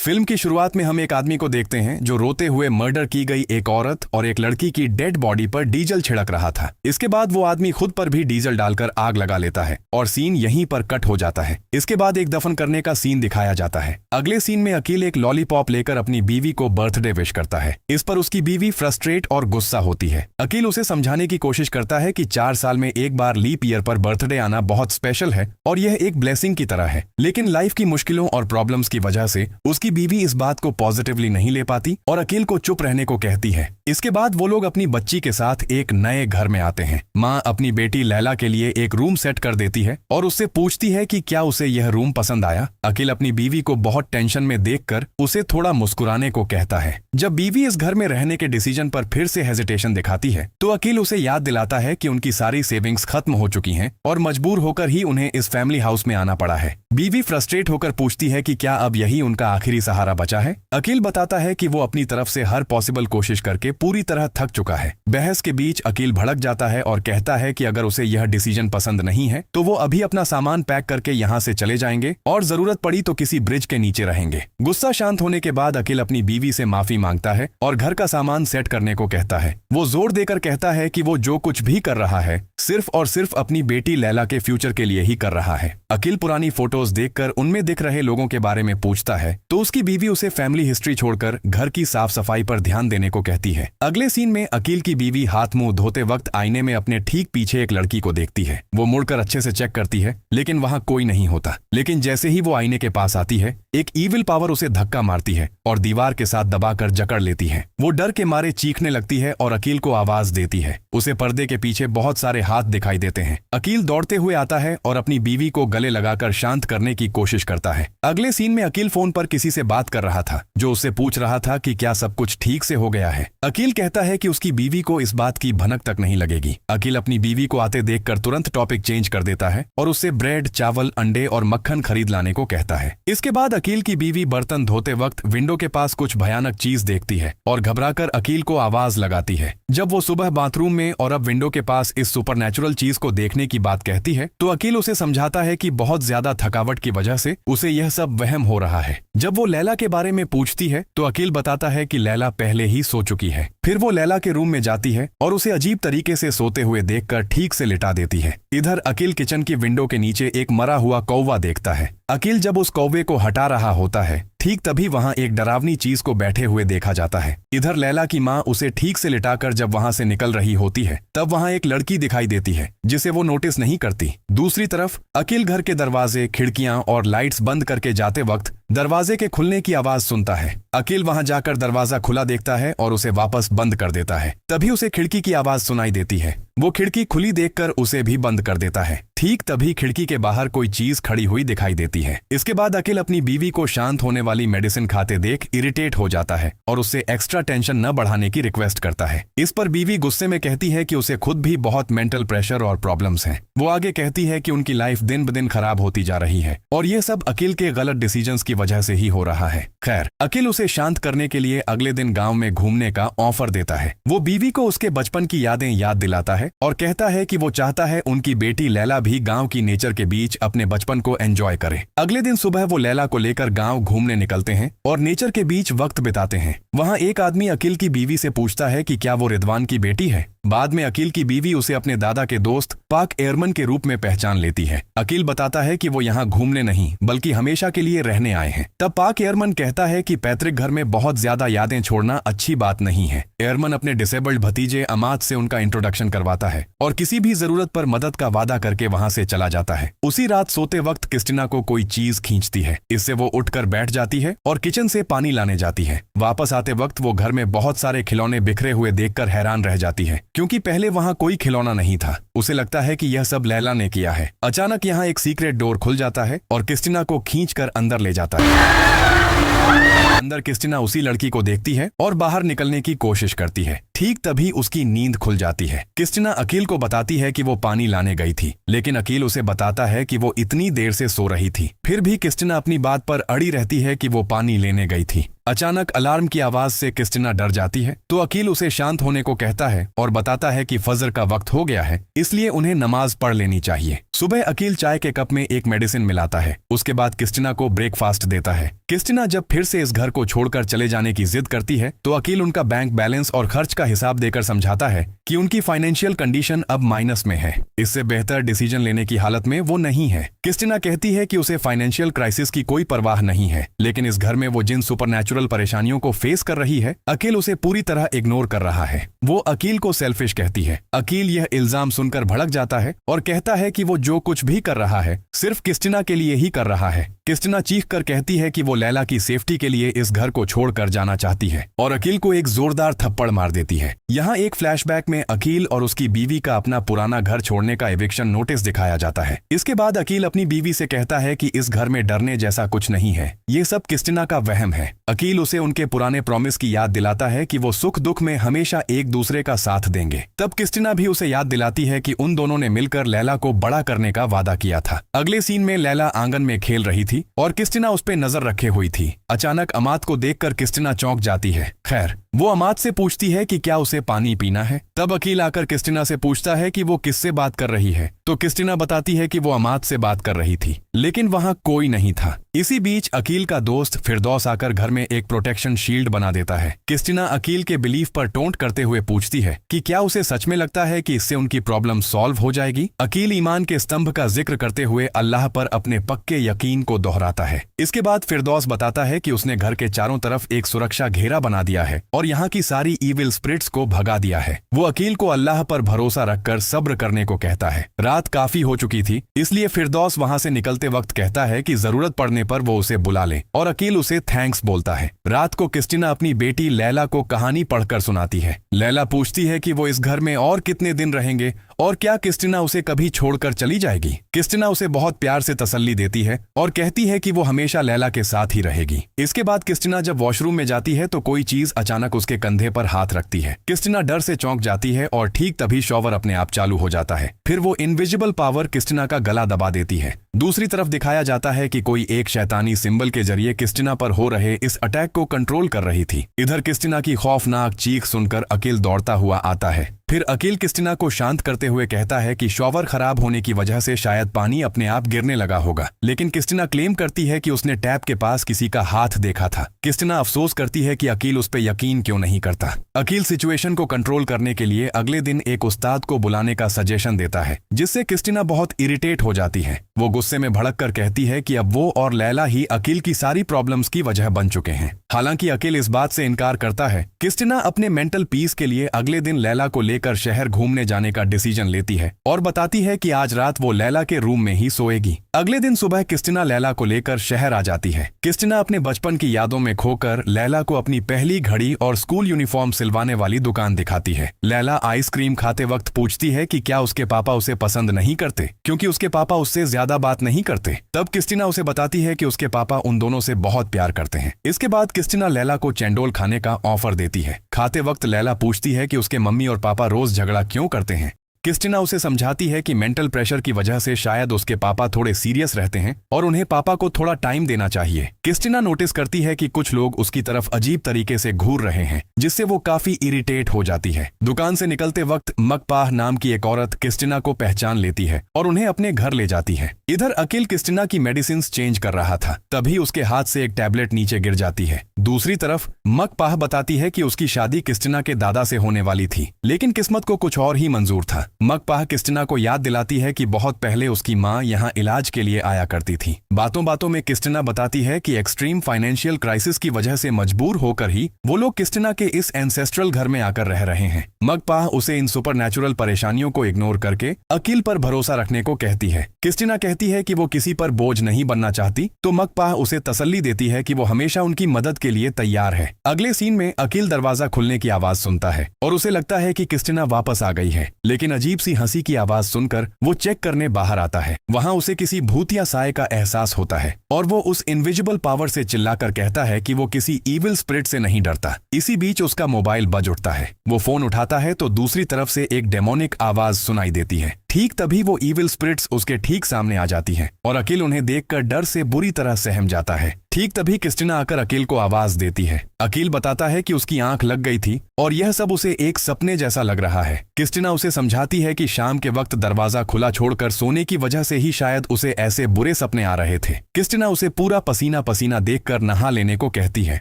Film की शुरुआत में हम एक आदमी को देखते हैं जो रोते हुए मर्डर की गई एक औरत और एक लड़की की डेड बॉडी पर डीजल छिड़क रहा था। इसके बाद वो आदमी खुद पर भी डीजल डालकर आग लगा लेता है और सीन यहीं पर कट हो जाता है। इसके बाद एक दफन करने का सीन दिखाया जाता है। अगले सीन में अकील एक लॉलीपॉप लेकर अपनी बीवी को बर्थडे विश करता है। इस पर उसकी बीवी फ्रस्ट्रेट और गुस्सा होती है। अकील उसे समझाने की कोशिश करता है कि 4 साल में एक बार लीप ईयर पर बर्थडे आना बहुत स्पेशल है और यह एक ब्लेसिंग की तरह है, लेकिन लाइफ की मुश्किलों और प्रॉब्लम्स की वजह से उसकी बीवी इस बात को पॉजिटिवली नहीं ले पाती और अकील को चुप रहने को कहती है। इसके बाद वो लोग अपनी बच्ची के साथ एक नए घर में आते हैं। माँ अपनी बेटी लैला के लिए एक रूम सेट कर देती है और उससे पूछती है कि क्या उसे यह रूम पसंद आया। अकील अपनी बीवी को बहुत टेंशन में देखकर उसे थोड़ा मुस्कुराने को कहता है। जब बीवी इस घर में रहने के डिसीजन पर फिर से हेजिटेशन दिखाती है तो अकील उसे याद दिलाता है कि उनकी सारी सेविंग्स खत्म हो चुकी हैं और मजबूर होकर ही उन्हें इस फैमिली हाउस में आना पड़ा है। बीवी फ्रस्ट्रेट होकर पूछती है कि क्या अब यही उनका आखिरी सहारा बचा है। अकील बताता है कि वो अपनी तरफ से हर पॉसिबल कोशिश करके पूरी तरह थक चुका है। बहस के बीच अकील भड़क जाता है और कहता है कि अगर उसे यह डिसीजन पसंद नहीं है तो वो अभी अपना सामान पैक करके यहाँ से चले जाएंगे और जरूरत पड़ी तो किसी ब्रिज के नीचे रहेंगे। गुस्सा शांत होने के बाद अकील अपनी बीवी से माफी मांगता है और घर का सामान सेट करने को कहता है। वो जोर देकर कहता है कि वो जो कुछ भी कर रहा है सिर्फ और सिर्फ अपनी बेटी लैला के फ्यूचर के लिए ही कर रहा है। अकील पुरानी फोटोज देखकर उनमें दिख रहे लोगों के बारे में पूछता है तो उसकी बीवी उसे फैमिली हिस्ट्री छोड़कर घर की साफ सफाई पर ध्यान देने को कहती है। अगले सीन में अकील की बीवी हाथ मुंह धोते वक्त आईने में अपने ठीक पीछे एक लड़की को देखती है। वो मुड़कर अच्छे से चेक करती है लेकिन वहां कोई नहीं होता। लेकिन जैसे ही वो आईने के पास आती है एक ईविल पावर उसे धक्का मारती है और दीवार के साथ दबाकर जकड़ लेती है। वो डर के मारे चीखने लगती है और अकील को आवाज देती है। उसे पर्दे के पीछे बहुत सारे हाथ दिखाई देते हैं। अकील दौड़ते हुए आता है और अपनी बीवी को गले लगाकर शांत करने की कोशिश करता है। अगले सीन में अकील फोन पर किसी से बात कर रहा था जो उससे पूछ रहा था कि क्या सब कुछ ठीक से हो गया है। अकील कहता है कि उसकी बीवी को इस बात की भनक तक नहीं लगेगी। अकील अपनी बीवी को आते देखकर तुरंत टॉपिक चेंज कर देता है और उससे ब्रेड, चावल, अंडे और मक्खन खरीद लाने को कहता है। इसके बाद अकील की बीवी बर्तन धोते वक्त विंडो के पास कुछ भयानक चीज देखती है और घबराकर अकील को आवाज लगाती है। जब वो सुबह बाथरूम में और अब विंडो के पास इस सुपरनैचुरल चीज को देखने की बात कहती है तो अकील उसे समझाता है कि बहुत ज्यादा थकावट की वजह से उसे यह सब वहम हो रहा है। जब वो लैला के बारे में पूछती है तो अकील बताता है कि लैला पहले ही सो चुकी है। फिर वो लैला के रूम में जाती है और उसे अजीब तरीके से सोते हुए देखकर ठीक से लिटा देती है। इधर अकील किचन की विंडो के नीचे एक मरा हुआ कौवा देखता है। अकील जब उस कौवे को हटा रहा होता है ठीक तभी वहां एक डरावनी चीज को बैठे हुए देखा जाता है। इधर लैला की माँ उसे ठीक से लिटाकर जब वहां से निकल रही होती है तब वहां एक लड़की दिखाई देती है जिसे वो नोटिस नहीं करती। दूसरी तरफ अकील घर के दरवाजे, खिड़कियां और लाइट्स बंद करके जाते वक्त दरवाजे के खुलने की आवाज सुनता है। अकील वहां जाकर दरवाजा खुला देखता है और उसे वापस बंद कर देता है। तभी उसे खिड़की की आवाज सुनाई देती है। वो खिड़की खुली देखकर उसे भी बंद कर देता है। ठीक तभी खिड़की के बाहर कोई चीज खड़ी हुई दिखाई देती है। इसके बाद अकील अपनी बीवी को शांत होने वाली मेडिसिन खाते देख इरिटेट हो जाता है और उससे एक्स्ट्रा टेंशन न बढ़ाने की रिक्वेस्ट करता है। इस पर बीवी गुस्से में कहती है कि उसे खुद भी बहुत मेंटल प्रेशर और प्रॉब्लम्स हैं। वो आगे कहती है कि उनकी लाइफ दिन ब दिन खराब होती जा रही है और ये सब अकील के गलत डिसीजंस की वजह से ही हो रहा है। खैर, अकील उसे शांत करने के लिए अगले दिन गाँव में घूमने का ऑफर देता है। वो बीवी को उसके बचपन की यादें याद दिलाता है और कहता है कि वो चाहता है उनकी बेटी लैला भी गांव की नेचर के बीच अपने बचपन को एंजॉय करे। अगले दिन सुबह वो लैला को लेकर गांव घूमने निकलते हैं और नेचर के बीच वक्त बिताते हैं। वहां एक आदमी अकील की बीवी से पूछता है कि क्या वो रिदवान की बेटी है। बाद में अकील की बीवी उसे अपने दादा के दोस्त पाक एयरमन के रूप में पहचान लेती है। अकील बताता है कि वो यहाँ घूमने नहीं बल्कि हमेशा के लिए रहने आए हैं। तब पाक एयरमन कहता है कि पैतृक घर में बहुत ज्यादा यादें छोड़ना अच्छी बात नहीं है। एयरमन अपने डिसेबल्ड भतीजे अमाद से उनका इंट्रोडक्शन करवाता है और किसी भी जरूरत पर मदद का वादा करके वहां से चला जाता है। उसी रात सोते वक्त क्रिस्टिना को कोई चीज खींचती है। इससे वो उठकर बैठ जाती है और किचन से पानी लाने जाती है। वापस आते वक्त वो घर में बहुत सारे खिलौने बिखरे हुए देखकर हैरान रह जाती है क्योंकि पहले वहां कोई खिलौना नहीं था। उसे लगता है कि यह सब लैला ने किया है। अचानक यहाँ एक सीक्रेट डोर खुल जाता है और क्रिस्टिना को खींचकर अंदर ले जाता है। अंदर क्रिस्टिना उसी लड़की को देखती है और बाहर निकलने की कोशिश करती है। ठीक तभी उसकी नींद खुल जाती है। क्रिस्टिना अकील को बताती है कि वो पानी लाने गई थी, लेकिन अकील उसे बताता है कि वो इतनी देर से सो रही थी। फिर भी क्रिस्टिना अपनी बात पर अड़ी रहती है कि वो पानी लेने गई थी। अचानक अलार्म की आवाज से क्रिस्टिना डर जाती है, तो अकील उसे शांत होने को कहता है और बताता है कि फजर का वक्त हो गया है, इसलिए उन्हें नमाज पढ़ लेनी चाहिए। सुबह अकील चाय के कप में एक मेडिसिन मिलाता है। उसके बाद क्रिस्टिना को ब्रेकफास्ट देता है। क्रिस्टिना जब फिर से इस घर को छोड़कर चले जाने की जिद करती है, तो अकील उनका बैंक बैलेंस और खर्च का हिसाब देकर समझाता है कि उनकी फाइनेंशियल कंडीशन अब माइनस में है, इससे बेहतर डिसीजन लेने की हालत में वो नहीं है। क्रिस्टिना कहती है कि उसे फाइनेंशियल क्राइसिस की कोई परवाह नहीं है, लेकिन इस घर में वो जिन सुपरनैचुरल परेशानियों को फेस कर रही है, अकील उसे पूरी तरह इग्नोर कर रहा है। वो अकील को सेल्फिश कहती है। अकील यह इल्जाम सुनकर भड़क जाता है और कहता है कि वो जो कुछ भी कर रहा है सिर्फ क्रिस्टिना के लिए ही कर रहा है। क्रिस्टिना चीख कर कहती है कि वो लैला की सेफ्टी के लिए इस घर को छोड़कर जाना चाहती है और अकील को एक जोरदार थप्पड़ मार देती है। यहाँ एक फ्लैशबैक में अकील और उसकी बीवी का अपना पुराना घर छोड़ने का एविक्शन नोटिस दिखाया जाता है। इसके बाद अकील अपनी बीवी से कहता है कि इस घर में डरने जैसा कुछ नहीं है, ये सब क्रिस्टिना का वहम है। अकील उसे उनके पुराने प्रॉमिस की याद दिलाता है कि वो सुख दुख में हमेशा एक दूसरे का साथ देंगे। तब क्रिस्टिना भी उसे याद दिलाती है कि उन दोनों ने मिलकर लैला को बड़ा करने का वादा किया था। अगले सीन में लैला आंगन में खेल रही थी और क्रिस्टिना उस पे नजर रखे हुई थी। अचानक अमाद को देखकर क्रिस्टिना चौंक जाती है। खैर, वो अमाद से पूछती है कि क्या उसे पानी पीना है। तब अकील आकर क्रिस्टिना से पूछता है कि वो किससे बात कर रही है, तो क्रिस्टिना बताती है कि वो अमाद से बात कर रही थी, लेकिन वहां कोई नहीं था। इसी बीच अकील का दोस्त फिरदौस आकर घर में एक प्रोटेक्शन शील्ड बना देता है। क्रिस्टिना अकील के बिलीफ पर टोंट करते हुए पूछती है कि क्या उसे सच में लगता है कि इससे उनकी प्रॉब्लम सॉल्व हो जाएगी। अकील ईमान के स्तंभ का जिक्र करते हुए अल्लाह पर अपने पक्के यकीन को दोहराता है। इसके बाद फिरदौस बताता है कि उसने घर के चारों तरफ एक सुरक्षा घेरा बना दिया है और यहाँ की सारी ईविल स्पिरिट्स को भगा दिया है। वो अकील को अल्लाह पर भरोसा रखकर सब्र करने को कहता है। रात काफी हो चुकी थी, इसलिए फिरदौस वहाँ से निकलते वक्त कहता है कि जरूरत पड़ने पर वो उसे बुला ले और अकील उसे थैंक्स बोलता है। रात को क्रिस्टिना अपनी बेटी लैला को कहानी पढ़कर सुनाती है। लैला पूछती है कि वो इस घर में और कितने दिन रहेंगे और क्या क्रिस्टिना उसे कभी छोड़कर चली जाएगी। क्रिस्टिना उसे बहुत प्यार से तसल्ली देती है और कहती है कि वो हमेशा लैला के साथ ही रहेगी। इसके बाद क्रिस्टिना जब वॉशरूम में जाती है तो कोई चीज अचानक उसके कंधे पर हाथ रखती है। क्रिस्टिना डर से चौंक जाती है और ठीक तभी शॉवर अपने आप चालू हो जाता है। फिर वो इनविजिबल पावर क्रिस्टिना का गला दबा देती है। दूसरी तरफ दिखाया जाता है कि कोई एक शैतानी सिंबल के जरिए क्रिस्टिना पर हो रहे इस अटैक को कंट्रोल कर रही थी। इधर क्रिस्टिना की खौफनाक चीख सुनकर अकील दौड़ता हुआ आता है। फिर अकील क्रिस्टिना को शांत करते हुए कहता है कि शॉवर खराब होने की वजह से शायद पानी अपने आप गिरने लगा होगा, लेकिन क्रिस्टिना क्लेम करती है कि उसने टैप के पास किसी का हाथ देखा था। क्रिस्टिना अफसोस करती है कि अकील उस पर यकीन क्यों नहीं करता। अकील सिचुएशन को कंट्रोल करने के लिए अगले दिन एक उस्ताद को बुलाने का सजेशन देता है, जिससे क्रिस्टिना बहुत इरिटेट हो जाती है। वो गुस्से में भड़क कर कहती है कि अब वो और लैला ही अकील की सारी प्रॉब्लम्स की वजह बन चुके हैं। हालांकि अकील इस बात से इनकार करता है। क्रिस्टिना अपने मेंटल पीस के लिए अगले दिन लैला को लेकर शहर घूमने जाने का डिसीजन लेती है और बताती है कि आज रात वो लैला के रूम में ही सोएगी। अगले दिन सुबह क्रिस्टिना लैला को लेकर शहर आ जाती है। क्रिस्टिना अपने बचपन की यादों में खोकर लैला को अपनी पहली घड़ी और स्कूल यूनिफॉर्म सिलवाने वाली दुकान दिखाती है। लैला आइसक्रीम खाते वक्त पूछती है कि क्या उसके पापा उसे पसंद नहीं करते, क्योंकि उसके पापा उससे ज्यादा बात नहीं करते। तब क्रिस्टिना उसे बताती है कि उसके पापा उन दोनों से बहुत प्यार करते हैं। इसके बाद क्रिस्टिना लैला को चैंडोल खाने का ऑफर देती है। खाते वक्त लैला पूछती है कि उसके मम्मी और पापा रोज झगड़ा क्यों करते हैं। क्रिस्टिना उसे समझाती है कि मेंटल प्रेशर की वजह से शायद उसके पापा थोड़े सीरियस रहते हैं और उन्हें पापा को थोड़ा टाइम देना चाहिए। क्रिस्टिना नोटिस करती है कि कुछ लोग उसकी तरफ अजीब तरीके से घूर रहे हैं, जिससे वो काफी इरिटेट हो जाती है। दुकान से निकलते वक्त मकपाह नाम की एक औरत क्रिस्टिना को पहचान लेती है और उन्हें अपने घर ले जाती है। इधर अकील क्रिस्टिना की मेडिसिन चेंज कर रहा था, तभी उसके हाथ से एक टैबलेट नीचे गिर जाती है। दूसरी तरफ मकपाह बताती है कि उसकी शादी क्रिस्टिना के दादा से होने वाली थी, लेकिन किस्मत को कुछ और ही मंजूर था। मकपाह क्रिस्टिना को याद दिलाती है कि बहुत पहले उसकी माँ यहाँ इलाज के लिए आया करती थी। बातों बातों में क्रिस्टिना बताती है कि एक्सट्रीम फाइनेंशियल क्राइसिस की वजह से मजबूर होकर ही वो लोग क्रिस्टिना के इस एंसेस्ट्रल घर में आकर रह रहे हैं। मकपाह उसे इन सुपरनैचुरल परेशानियों को इग्नोर करके अकील पर भरोसा रखने को कहती है। क्रिस्टिना कहती है कि वो किसी पर बोझ नहीं बनना चाहती, तो मकपाह उसे तसल्ली देती है कि वो हमेशा उनकी मदद के के लिए तैयार है। अगले सीन में अकील दरवाजा खुलने की आवाज सुनता है और उसे लगता है कि क्रिस्टिना वापस आ गई है, लेकिन अजीब सी हंसी की आवाज सुनकर वो चेक करने बाहर आता है। वहाँ उसे किसी भूतिया साए का एहसास होता है और वो उस इनविजिबल पावर से चिल्लाकर कहता है कि वो किसी इविल स्पिरिट से नहीं डरता। इसी बीच उसका मोबाइल बज उठता है। वो फोन उठाता है तो दूसरी तरफ से एक डेमोनिक आवाज सुनाई देती है। ठीक तभी वो इविल स्पिरिट्स उसके ठीक सामने आ जाती हैं और अकील उन्हें देखकर डर से बुरी तरह सहम जाता है। ठीक तभी क्रिस्टिना आकर अकील को आवाज देती है। अकील बताता है कि उसकी आंख लग गई थी और यह सब उसे एक सपने जैसा लग रहा है। क्रिस्टिना उसे समझाती है कि शाम के वक्त दरवाजा खुला छोड़कर सोने की वजह से ही शायद उसे ऐसे बुरे सपने आ रहे थे। क्रिस्टिना उसे पूरा पसीना पसीना देखकर नहा लेने को कहती है।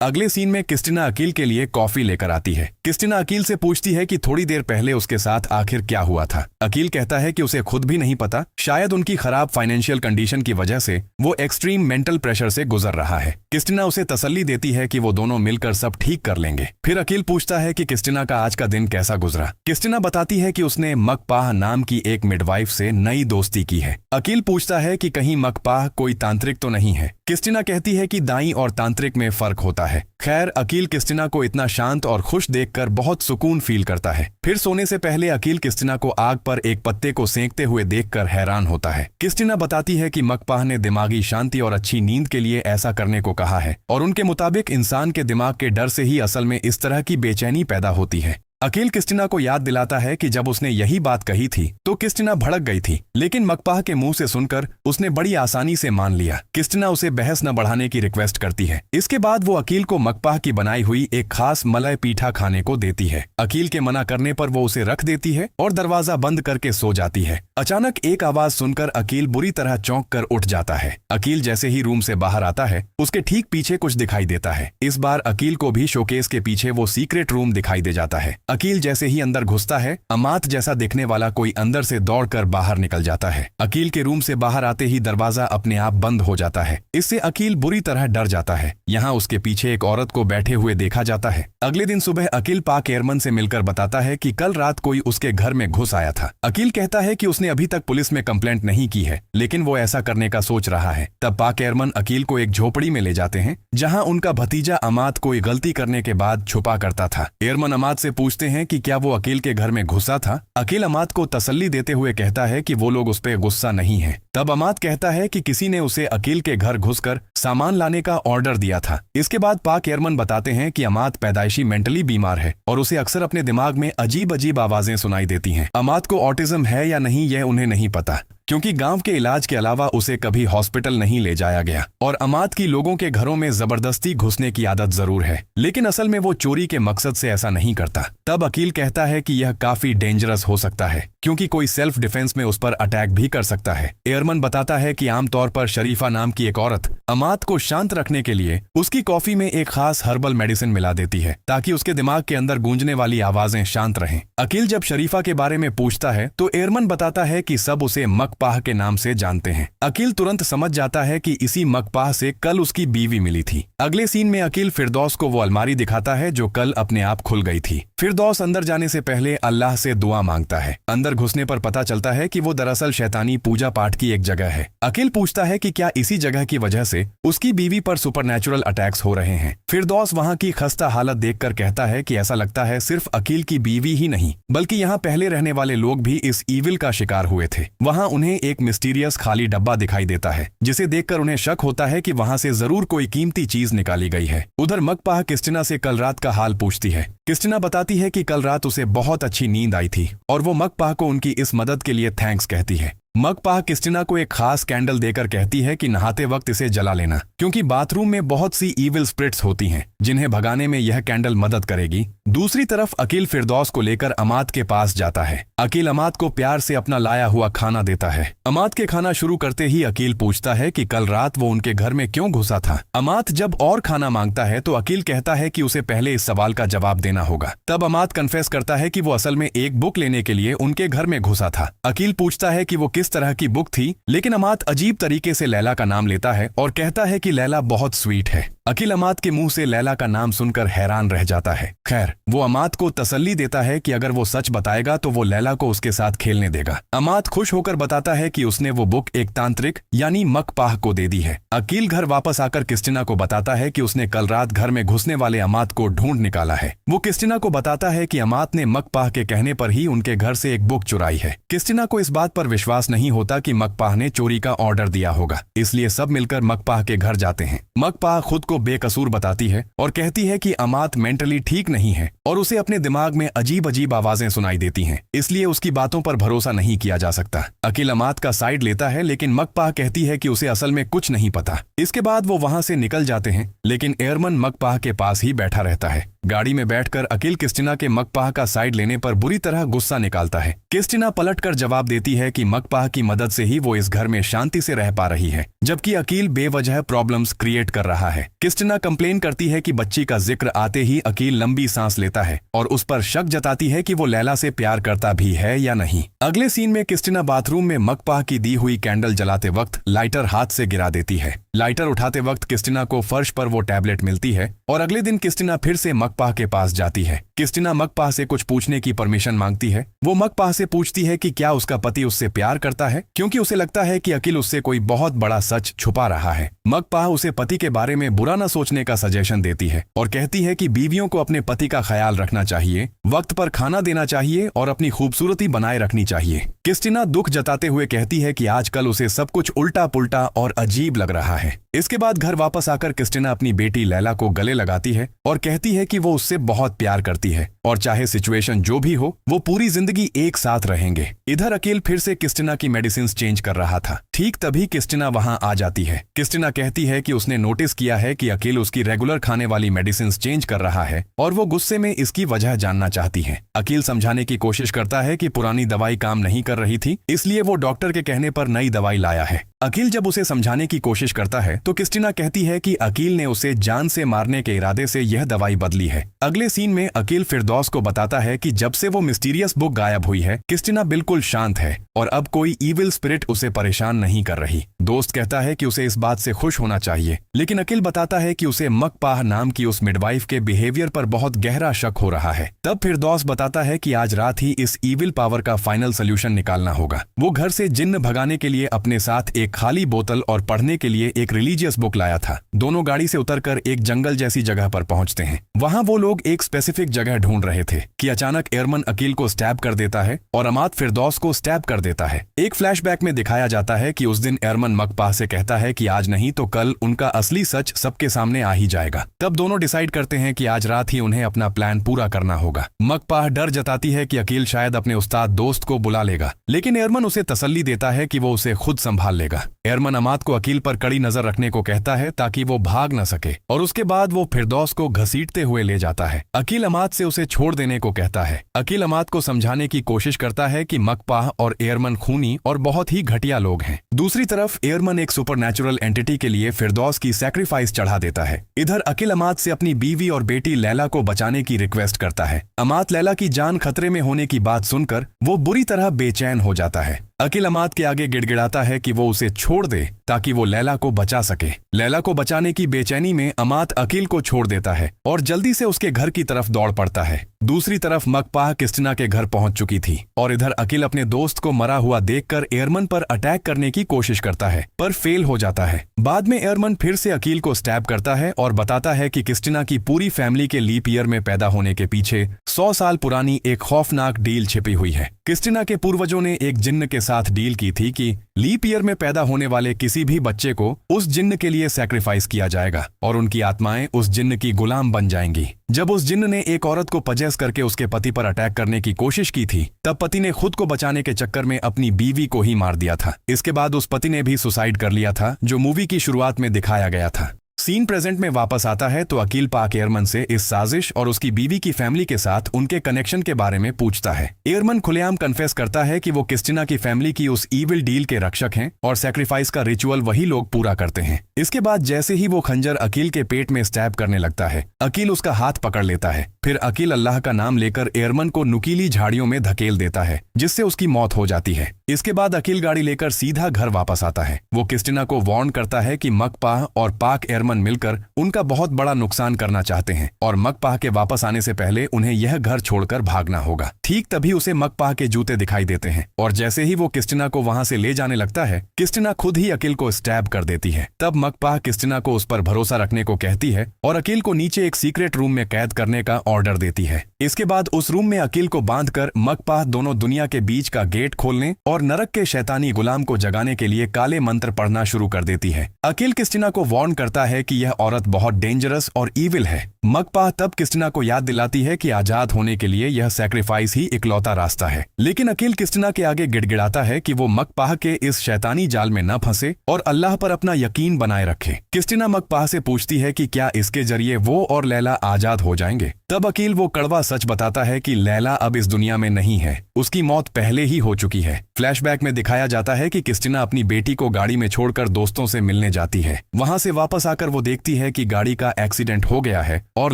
अगले सीन में क्रिस्टिना अकील के लिए कॉफी लेकर आती है। क्रिस्टिना अकील से पूछती है कि थोड़ी देर पहले उसके साथ आखिर क्या हुआ था। अकील कहता है कि उसे खुद भी नहीं पता, शायद उनकी खराब फाइनेंशियल कंडीशन की वजह से वो एक्सट्रीम मेंटल प्रेशर से गुजर रहा है। क्रिस्टिना उसे तसल्ली देती है कि वो दोनों मिलकर सब ठीक कर लेंगे। फिर अकील पूछता है कि क्रिस्टिना का आज का दिन कैसा गुजरा। क्रिस्टिना बताती है कि उसने मकपाह नाम की एक मिडवाइफ से नई दोस्ती की है। अकील पूछता है कि कहीं मकपाह कोई तांत्रिक तो नहीं है। क्रिस्टिना कहती है कि दाई और तांत्रिक में फर्क होता है। खैर, अकील क्रिस्टिना को इतना शांत और खुश देखकर बहुत सुकून फील करता है। फिर सोने से पहले अकील क्रिस्टिना को आग पर एक पत्ते को सेंकते हुए देखकर हैरान होता है। क्रिस्टिना बताती है कि मकपाह ने दिमागी शांति और अच्छी नींद के लिए ऐसा करने को कहा है और उनके मुताबिक इंसान के दिमाग के डर से ही असल में इस तरह की बेचैनी पैदा होती है। अकील क्रिस्टिना को याद दिलाता है कि जब उसने यही बात कही थी तो क्रिस्टिना भड़क गई थी, लेकिन मकपाह के मुंह से सुनकर उसने बड़ी आसानी से मान लिया। क्रिस्टिना उसे बहस न बढ़ाने की रिक्वेस्ट करती है। इसके बाद वो अकील को मकपाह की बनाई हुई एक खास मलाई पीठा खाने को देती है। अकील के मना करने पर वो उसे रख देती है और दरवाजा बंद करके सो जाती है। अचानक एक आवाज सुनकर अकील बुरी तरह चौंक कर उठ जाता है। अकील जैसे ही रूम से बाहर आता है, उसके ठीक पीछे कुछ दिखाई देता है। इस बार अकील को भी शोकेस के पीछे वो सीक्रेट रूम दिखाई दे जाता है। अकील जैसे ही अंदर घुसता है, अमात जैसा दिखने वाला कोई अंदर से दौड़कर बाहर निकल जाता है। अकील के रूम से बाहर आते ही दरवाजा अपने आप बंद हो जाता है। इससे अकील बुरी तरह डर जाता है। यहाँ उसके पीछे एक औरत को बैठे हुए देखा जाता है। अगले दिन सुबह अकील पाक एयरमन से मिलकर बताता है कि कल रात कोई उसके घर में घुस आया था। अकील कहता है कि उसने अभी तक पुलिस में कंप्लेंट नहीं की है, लेकिन वो ऐसा करने का सोच रहा है। तब पाक एयरमन अकील को एक झोपड़ी में ले जाते हैं, जहाँ उनका भतीजा अमात कोई गलती करने के बाद छुपा करता था। एयरमन अमात से पूछते हैं कि क्या वो अकील के घर में घुसा था। अकील अमात को तसल्ली देते हुए कहता है कि वो लोग उस पर गुस्सा नहीं है। तब अमात कहता है कि किसी ने उसे अकील के घर घुसकर सामान लाने का ऑर्डर दिया था। इसके बाद पाक एयरमन बताते हैं कि अमात पैदाइशी मेंटली बीमार है और उसे अक्सर अपने दिमाग में अजीब अजीब आवाजें सुनाई देती हैं। अमात को ऑटिज्म है या नहीं यह उन्हें नहीं पता, क्योंकि गांव के इलाज के अलावा उसे कभी हॉस्पिटल नहीं ले जाया गया और अमात की लोगों के घरों में जबरदस्ती घुसने की आदत जरूर है, लेकिन असल में वो चोरी के मकसद से ऐसा नहीं करता। तब अकील कहता है कि यह काफी डेंजरस हो सकता है, क्योंकि कोई सेल्फ डिफेंस में उस पर अटैक भी कर सकता है। एयरमन बताता है कि आमतौर पर शरीफा नाम की एक औरत अमात को शांत रखने के लिए उसकी कॉफी में एक खास हर्बल मेडिसिन मिला देती है, ताकि उसके दिमाग के अंदर गूंजने वाली आवाजें शांत रहें। अकील जब शरीफा के बारे में पूछता है तो एयरमन बताता है कि सब उसे मकपाह के नाम से जानते हैं। अकील तुरंत समझ जाता है कि इसी मकपाह से कल उसकी बीवी मिली थी। अगले सीन में अकील फिरदौस को वो अलमारी दिखाता है जो कल अपने आप खुल गई थी। फिरदौस अंदर जाने से पहले अल्लाह से दुआ मांगता है। अंदर घुसने पर पता चलता है कि वो दरअसल शैतानी पूजा पाठ की एक जगह है। अकील पूछता है कि क्या इसी जगह की वजह से उसकी बीवी पर सुपरनैचुरल अटैक्स हो रहे हैं। फिरदौस वहाँ की खस्ता हालत देखकर कहता है कि ऐसा लगता है सिर्फ अकील की बीवी ही नहीं, बल्कि यहाँ पहले रहने वाले लोग भी इस ईविल का शिकार हुए थे। वहाँ उन्हें एक मिस्टीरियस खाली डब्बा दिखाई देता है, जिसे देखकर उन्हें शक होता है कि वहाँ से जरूर कोई कीमती चीज निकाली गई है। उधर मकपाह क्रिस्टिना से कल रात का हाल पूछती है। क्रिस्टिना बताती है कि कल रात उसे बहुत अच्छी नींद आई थी और वो मकपाह को उनकी इस मदद के लिए थैंक्स कहती है। मकपाह क्रिस्टिना को एक खास कैंडल देकर कहती है कि नहाते वक्त इसे जला लेना, क्योंकि बाथरूम में बहुत सी ईविल स्पिरिट्स होती हैं, जिन्हें भगाने में यह कैंडल मदद करेगी। दूसरी तरफ अकील फिरदौस को लेकर अमात के पास जाता है। अकील अमात को प्यार से अपना लाया हुआ खाना देता है। अमात के खाना शुरू करते ही अकील पूछता है कि कल रात वो उनके घर में क्यों घुसा था। अमात जब और खाना मांगता है तो अकील कहता है कि उसे पहले इस सवाल का जवाब देना होगा। तब अमात कन्फेस करता है कि वो असल में एक बुक लेने के लिए उनके घर में घुसा था। अकील पूछता है कि वो किस तरह की बुक थी, लेकिन अमात अजीब तरीके से लैला का नाम लेता है और कहता है कि लैला बहुत स्वीट है। अकील अमाद के मुंह से लैला का नाम सुनकर हैरान रह जाता है। खैर, वो अमाद को तसल्ली देता है कि अगर वो सच बताएगा तो वो लैला को उसके साथ खेलने देगा। अमाद खुश होकर बताता है कि उसने वो बुक एक तांत्रिक यानी मकपाह को दे दी है। अकील घर वापस आकर क्रिस्टिना को बताता है कि उसने कल रात घर में घुसने वाले अमाद को ढूंढ निकाला है। वो क्रिस्टिना को बताता है कि अमाद ने मकपाह के कहने पर ही उनके घर से एक बुक चुराई है। क्रिस्टिना को इस बात पर विश्वास नहीं होता कि मकपाह ने चोरी का ऑर्डर दिया होगा, इसलिए सब मिलकर मकपाह के घर जाते हैं। मकपाह खुद को बेकसूर बताती है और कहती है कि अमाद मेंटली ठीक नहीं है और उसे अपने दिमाग में अजीब अजीब आवाजें सुनाई देती हैं, इसलिए उसकी बातों पर भरोसा नहीं किया जा सकता। अकील अमाद का साइड लेता है, लेकिन मकपाह कहती है कि उसे असल में कुछ नहीं पता। इसके बाद वो वहां से निकल जाते हैं, लेकिन एयरमन मकपाह के पास ही बैठा रहता है। गाड़ी में बैठकर अकील क्रिस्टिना के मकपाह का साइड लेने पर बुरी तरह गुस्सा निकालता है। क्रिस्टिना पलटकर जवाब देती है कि मकपाह की मदद से ही वो इस घर में शांति से रह पा रही है, जबकि अकील बेवजह प्रॉब्लम्स क्रिएट कर रहा है। क्रिस्टिना कंप्लेन करती है कि बच्ची का जिक्र आते ही अकील लंबी सांस लेता है और उस पर शक जताती है कि वो लैला से प्यार करता भी है या नहीं। अगले सीन में क्रिस्टिना बाथरूम में मकपाह की दी हुई कैंडल जलाते वक्त लाइटर हाथ से गिरा देती है। लाइटर उठाते वक्त क्रिस्टिना को फर्श पर वो टैबलेट मिलती है और अगले दिन क्रिस्टिना फिर से मकपाह के पास जाती है। क्रिस्टिना मकपाह से कुछ पूछने की परमिशन मांगती है। वो मकपाह से पूछती है कि क्या उसका पति उससे प्यार करता है, क्योंकि उसे लगता है कि अकील उससे कोई बहुत बड़ा सच छुपा रहा है। मकपाह उसे पति के बारे में बुरा न सोचने का सजेशन देती है और कहती है कि बीवियों को अपने पति का ख्याल रखना चाहिए, वक्त पर खाना देना चाहिए और अपनी खूबसूरती बनाए रखनी चाहिए। क्रिस्टिना दुख जताते हुए कहती है कि आजकल उसे सब कुछ उल्टा पुल्टा और अजीब लग रहा है। इसके बाद घर वापस आकर क्रिस्टिना अपनी बेटी लैला को गले लगाती है और कहती है कि वो उससे बहुत प्यार करती है और चाहे सिचुएशन जो भी हो वो पूरी जिंदगी एक साथ रहेंगे। इधर अकील फिर से क्रिस्टिना की मेडिसिन चेंज कर रहा था। ठीक तभी क्रिस्टिना वहां आ जाती है। क्रिस्टिना कहती है कि उसने नोटिस किया है कि अकील उसकी रेगुलर खाने वाली मेडिसिन चेंज कर रहा है और वो गुस्से में इसकी वजह जानना चाहती है। अकील समझाने की कोशिश करता है कि पुरानी दवाई काम नहीं कर रही थी, इसलिए वो डॉक्टर के कहने पर नई दवाई लाया है। अकील जब उसे समझाने की कोशिश करता है तो क्रिस्टिना कहती है कि अकील ने उसे जान से मारने के इरादे से यह दवाई बदली है। अगले सीन में अकील फिरदौस को बताता है कि जब से वो मिस्टीरियस बुक गायब हुई है क्रिस्टिना बिल्कुल शांत है और अब कोई इविल स्पिरिट उसे परेशान नहीं कर रही। दोस्त कहता है कि उसे इस बात से खुश होना चाहिए, लेकिन अकील बताता है कि उसे मकपाह नाम की उस मिडवाइफ के बिहेवियर पर बहुत गहरा शक हो रहा है। तब फिरदौस बताता है कि आज रात ही इस इविल पावर का फाइनल सोल्यूशन निकालना होगा। वो घर से जिन्न भगाने के लिए अपने साथ एक खाली बोतल और पढ़ने के लिए एक रिलीजियस बुक लाया था। दोनों गाड़ी से उतरकर एक जंगल जैसी जगह पर पहुंचते हैं। वहां वो लोग एक स्पेसिफिक जगह ढूंढ रहे थे कि अचानक एयरमन अकील को स्टैब कर देता है और अमाद फिरदौस को स्टैब कर देता है। एक फ्लैशबैक में दिखाया जाता है कि उस दिन एयरमन मकपाह से कहता है कि आज नहीं तो कल उनका असली सच सबके सामने आ ही जाएगा। तब दोनों डिसाइड करते हैं कि आज रात ही उन्हें अपना प्लान पूरा करना होगा। मकपाह डर जताती है कि अकील शायद अपने उस्ताद दोस्त को बुला लेगा, लेकिन एयरमन उसे तसल्ली देता है कि वो उसे खुद संभाल लेगा। एयरमन अमाद को अकील पर कड़ी नजर रखने को कहता है ताकि वो भाग न सके और उसके बाद वो फिरदौस को घसीटते हुए ले जाता है। अकील अमाद से उसे छोड़ देने को कहता है। अकील अमाद को समझाने की कोशिश करता है कि मकपाह और एयरमन खूनी और बहुत ही घटिया लोग हैं। दूसरी तरफ एयरमन एक सुपरनैचुरल एंटिटी के लिए फिरदौस की सैक्रिफाइस चढ़ा देता है। इधर अकील अमाद से अपनी बीवी और बेटी लैला को बचाने की रिक्वेस्ट करता है। अमाद लैला की जान खतरे में होने की बात सुनकर वो बुरी तरह बेचैन हो जाता है। अकील अमाद के आगे गिड़गिड़ाता है कि वो उसे छोड़ दे ताकि वो लैला को बचा सके। लैला को बचाने की बेचैनी में अमाद अकील को छोड़ देता है और जल्दी से उसके घर की तरफ दौड़ पड़ता है। दूसरी तरफ मकपाह क्रिस्टिना के घर पहुंच चुकी थी और इधर अकील अपने दोस्त को मरा हुआ देखकर एयरमन पर अटैक करने की कोशिश करता है, पर फेल हो जाता है। बाद में एयरमन फिर से अकील को स्टैब करता है और बताता है कि क्रिस्टिना की पूरी फैमिली के लीप ईयर में पैदा होने के पीछे 100 साल पुरानी एक खौफनाक डील छिपी हुई है। क्रिस्टिना के पूर्वजों ने एक जिन्न के साथ डील की थी कि लीप ईयर में पैदा होने वाले किसी भी बच्चे को उस जिन्न के लिए सैक्रिफाइस किया जाएगा और उनकी आत्माएं उस जिन्न की गुलाम बन जाएंगी। जब उस जिन्न ने एक औरत को पजेस करके उसके पति पर अटैक करने की कोशिश की थी, तब पति ने खुद को बचाने के चक्कर में अपनी बीवी को ही मार दिया था। इसके बाद उस पति ने भी सुसाइड कर लिया था, जो मूवी की शुरुआत में दिखाया गया था। सीन प्रेजेंट में वापस आता है तो अकील पाक एयरमन से इस साजिश और उसकी बीवी की फैमिली के साथ उनके कनेक्शन के बारे में पूछता है। एयरमन खुलेआम कन्फेस करता है कि वो क्रिस्टिना की फैमिली की उस ईविल डील के रक्षक हैं और सैक्रिफाइस का रिचुअल वही लोग पूरा करते हैं। इसके बाद जैसे ही वो खंजर अकील के पेट में स्टैब करने लगता है, अकील उसका हाथ पकड़ लेता है। फिर अकील अल्लाह का नाम लेकर एयरमन को नुकीली झाड़ियों में धकेल देता है, जिससे उसकी मौत हो जाती है। इसके बाद अकील गाड़ी लेकर सीधा घर वापस आता है। वो क्रिस्टीना को वार्न करता है कि मकपाह और पाक एयरमन मिलकर उनका बहुत बड़ा नुकसान करना चाहते हैं और मकपाह के वापस आने से पहले उन्हें यह घर छोड़कर भागना होगा। ठीक तभी उसे मकपाह के जूते दिखाई देते हैं और जैसे ही वो क्रिस्टीना को वहां से ले जाने लगता है, क्रिस्टीना खुद ही अकील को स्टैब कर देती है। तब मकपाह क्रिस्टीना को उस पर भरोसा रखने को कहती है और अकील को नीचे एक सीक्रेट रूम में कैद करने का ऑर्डर देती है। इसके बाद उस रूम में अकील को बांधकर मकपाह दोनों दुनिया के बीच का गेट खोलने और नरक के शैतानी गुलाम को जगाने के लिए काले मंत्र पढ़ना शुरू कर देती है। अकील क्रिस्टीना को वार्न करता है कि यह औरत बहुत डेंजरस और ईविल है। मकपाह तब क्रिस्टीना को याद दिलाती है कि आजाद होने के लिए यह सैक्रिफाइस ही इकलौता रास्ता है। लेकिन अकील क्रिस्टीना के आगे गिड़गिड़ाता है कि वो मकपाह के इस शैतानी जाल में न फंसे और अल्लाह पर अपना यकीन बनाए रखे। क्रिस्टीना मकपाह से पूछती है कि क्या इसके जरिए वो और लैला आजाद हो जाएंगे। तब अकील वो कड़वा सच बताता है कि लैला अब इस दुनिया में नहीं है, उसकी मौत पहले ही हो चुकी है। फ्लैशबैक में दिखाया जाता है कि क्रिस्टीना अपनी बेटी को गाड़ी में छोड़कर दोस्तों से मिलने जाती है। वहां से वापस आकर वो देखती है कि गाड़ी का एक्सीडेंट हो गया है और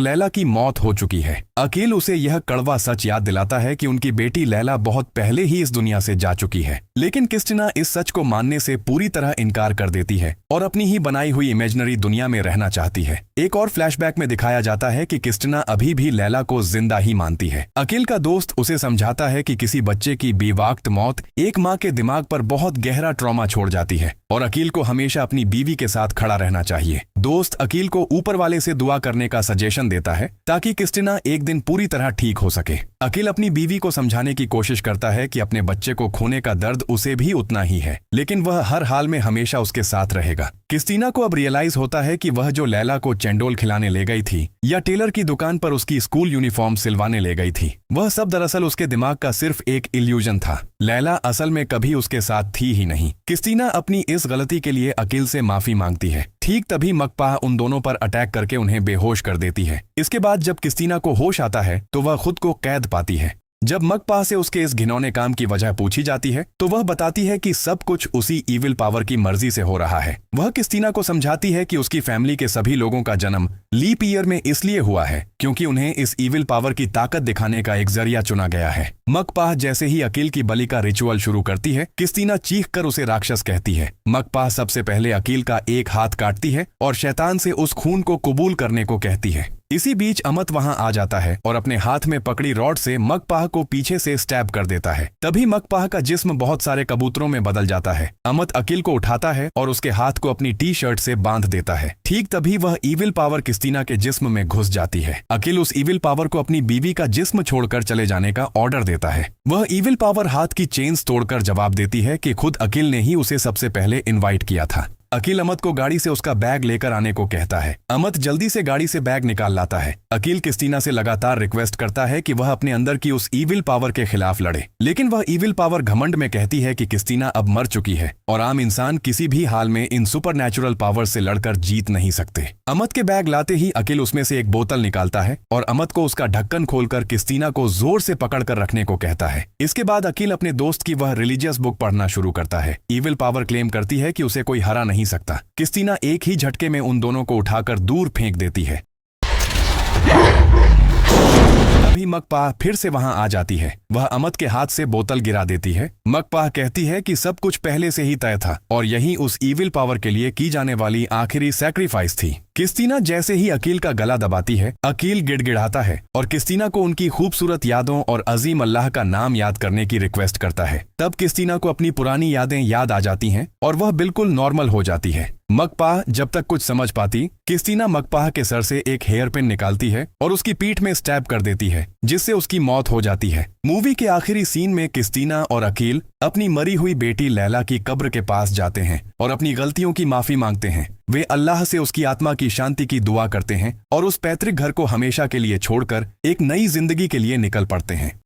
लैला की मौत हो चुकी है। अकील उसे यह कड़वा सच याद दिलाता है कि उनकी बेटी लैला बहुत पहले ही इस दुनिया से जा चुकी है। लेकिन क्रिस्टीना इस सच को मानने से पूरी तरह इनकार कर देती है और अपनी ही बनाई हुई इमेजिनरी दुनिया में रहना चाहती है। एक और फ्लैशबैक में दिखाया जाता है कि क्रिस्टीना अभी भी लैला को जिंदा ही मानती है। अकील का दोस्त उसे समझाता है कि किसी बच्चे की बेवक्त मौत एक माँ के दिमाग पर बहुत गहरा ट्रॉमा छोड़ जाती है और अकील को हमेशा अपनी बीवी के साथ खड़ा रहना चाहिए। दोस्त अकील को ऊपर वाले से दुआ करने का सजेशन देता है ताकि क्रिस्टीना एक दिन पूरी तरह ठीक हो सके। अकील अपनी बीवी को समझाने की कोशिश करता है कि अपने बच्चे को खोने का दर्द उसे भी उतना ही है, लेकिन वह हर हाल में हमेशा उसके साथ रहेगा। क्रिस्टीना को अब रियलाइज होता है कि वह जो लैला को चेंडोल खिलाने ले गई थी या टेलर की दुकान पर उसकी स्कूल यूनिफॉर्म सिलवाने ले गई थी, वह सब दरअसल उसके दिमाग का सिर्फ एक इल्यूजन था। लैला असल में कभी उसके साथ थी ही नहीं। क्रिस्टीना अपनी इस गलती के लिए अकील से माफी मांगती है। ठीक तभी मकपाह उन दोनों पर अटैक करके उन्हें बेहोश कर देती है। इसके बाद जब क्रिस्टीना को होश आता है तो वह खुद को कैद पाती है। जब मकपाह से उसके इस घिनौने काम की वजह पूछी जाती है तो वह बताती है कि सब कुछ उसी इविल पावर की मर्जी से हो रहा है। वह क्रिस्टीना को समझाती है कि उसकी फैमिली के सभी लोगों का जन्म लीप ईयर में इसलिए हुआ है क्योंकि उन्हें इस इविल पावर की ताकत दिखाने का एक जरिया चुना गया है। मकपाह जैसे ही अकील की बलि का रिचुअल शुरू करती है, क्रिस्टीना चीख कर उसे राक्षस कहती है। मकपाह सबसे पहले अकील का एक हाथ काटती है और शैतान से उस खून को कबूल करने को कहती है। इसी बीच अमत वहां आ जाता है और अपने हाथ में पकड़ी रॉड से मकपाह को पीछे से स्टैब कर देता है। तभी मकपाह का जिस्म बहुत सारे कबूतरों में बदल जाता है। अमत अकील को उठाता है और उसके हाथ को अपनी टी शर्ट से बांध देता है। ठीक तभी वह इविल पावर क्रिस्टीना के जिस्म में घुस जाती है। अकील उस इविल पावर को अपनी बीवी का जिस्म छोड़कर चले जाने का ऑर्डर देता है। वह इविल पावर हाथ की चेन्स तोड़कर जवाब देती है कि खुद अकील ने ही उसे सबसे पहले इन्वाइट किया था। अकील अमत को गाड़ी से उसका बैग लेकर आने को कहता है। अमत जल्दी से गाड़ी से बैग निकाल लाता है। अकील क्रिस्टीना से लगातार रिक्वेस्ट करता है कि वह अपने अंदर की उस इविल पावर के खिलाफ लड़े, लेकिन वह इविल पावर घमंड में कहती है कि क्रिस्टीना अब मर चुकी है और आम इंसान किसी भी हाल में इन सुपरनैचुरल पावर से लड़कर जीत नहीं सकते। अमत के बैग लाते ही अकील उसमें से एक बोतल निकालता है और अमत को उसका ढक्कन खोलकर क्रिस्टीना को जोर से पकड़कर रखने को कहता है। इसके बाद अकील अपने दोस्त की वह रिलीजियस बुक पढ़ना शुरू करता है। इविल पावर क्लेम करती है कि उसे कोई हरा नहीं सकता। क्रिस्टीना एक ही झटके में उन दोनों को उठाकर दूर फेंक देती है। तभी मकपाह फिर से वहां आ जाती है। वह अमत के हाथ से बोतल गिरा देती है। मकपाह कहती है कि सब कुछ पहले से ही तय था और यही उस इविल पावर के लिए की जाने वाली आखिरी सैक्रिफाइस थी। क्रिस्टीना जैसे ही अकील का गला दबाती है, अकील गिड़गिड़ाता है और क्रिस्टीना को उनकी खूबसूरत यादों और अजीम अल्लाह का नाम याद करने की रिक्वेस्ट करता है। तब क्रिस्टीना को अपनी पुरानी यादें याद आ जाती हैं और वह बिल्कुल नॉर्मल हो जाती है। मकपाह जब तक कुछ समझ पाती, क्रिस्टीना मकपाह के सर से एक हेयर पिन निकालती है और उसकी पीठ में स्टैब कर देती है, जिससे उसकी मौत हो जाती है। मूवी के आखिरी सीन में क्रिस्टीना और अकील अपनी मरी हुई बेटी लैला की कब्र के पास जाते हैं और अपनी गलतियों की माफी मांगते हैं। वे अल्लाह से उसकी आत्मा की शांति की दुआ करते हैं और उस पैतृक घर को हमेशा के लिए छोड़कर एक नई जिंदगी के लिए निकल पड़ते हैं।